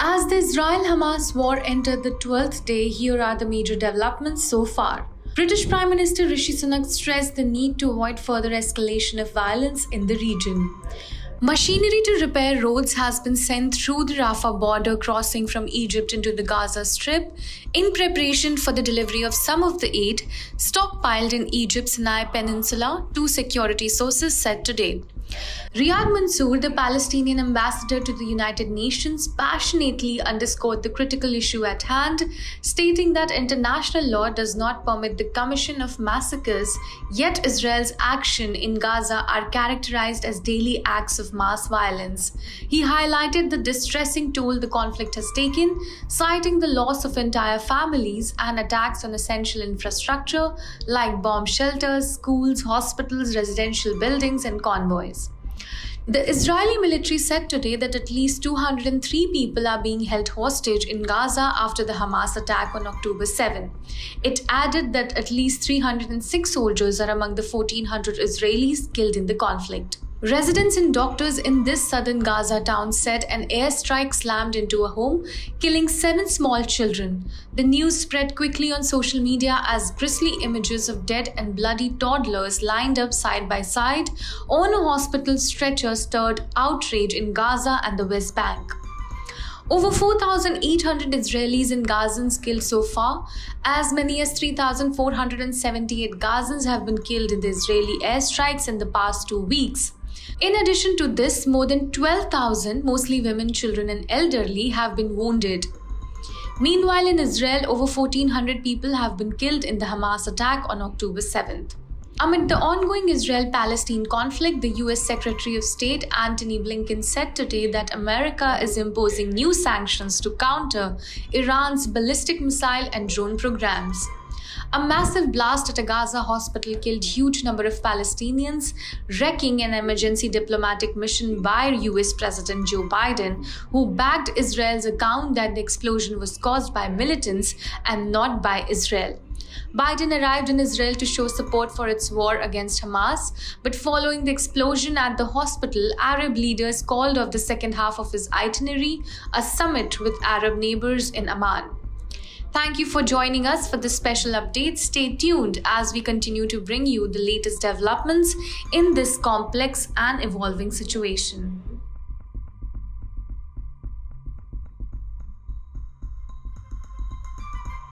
As the Israel Hamas war entered the 12th day, here are the major developments so far. British Prime Minister Rishi Sunak stressed the need to avoid further escalation of violence in the region. Machinery to repair roads has been sent through the Rafah border crossing from Egypt into the Gaza Strip in preparation for the delivery of some of the aid stockpiled in Egypt's Sinai Peninsula, two security sources said today. Riyad Mansour, the Palestinian ambassador to the United Nations, passionately underscored the critical issue at hand, stating that international law does not permit the commission of massacres, yet Israel's action in Gaza are characterized as daily acts of mass violence. He highlighted the distressing toll the conflict has taken, citing the loss of entire families and attacks on essential infrastructure like bomb shelters, schools, hospitals, residential buildings, and convoys. The Israeli military said today that at least 203 people are being held hostage in Gaza after the Hamas attack on October 7. It added that at least 306 soldiers are among the 1,400 Israelis killed in the conflict. Residents and doctors in this southern Gaza town said an airstrike slammed into a home, killing 7 small children. The news spread quickly on social media as grisly images of dead and bloody toddlers lined up side by side on a hospital stretcher stirred outrage in Gaza and the West Bank. Over 4,800 Israelis and Gazans killed so far. As many as 3,478 Gazans have been killed in the Israeli airstrikes in the past 2 weeks. In addition to this, more than 12,000, mostly women, children and elderly, have been wounded. Meanwhile, in Israel, over 1,400 people have been killed in the Hamas attack on October 7th. Amid the ongoing Israel-Palestine conflict, the US Secretary of State Antony Blinken said today that America is imposing new sanctions to counter Iran's ballistic missile and drone programs. A massive blast at a Gaza hospital killed a huge number of Palestinians, wrecking an emergency diplomatic mission by US President Joe Biden, who backed Israel's account that the explosion was caused by militants and not by Israel. Biden arrived in Israel to show support for its war against Hamas, but following the explosion at the hospital, Arab leaders called off the second half of his itinerary, a summit with Arab neighbors in Amman. Thank you for joining us for this special update. Stay tuned as we continue to bring you the latest developments in this complex and evolving situation.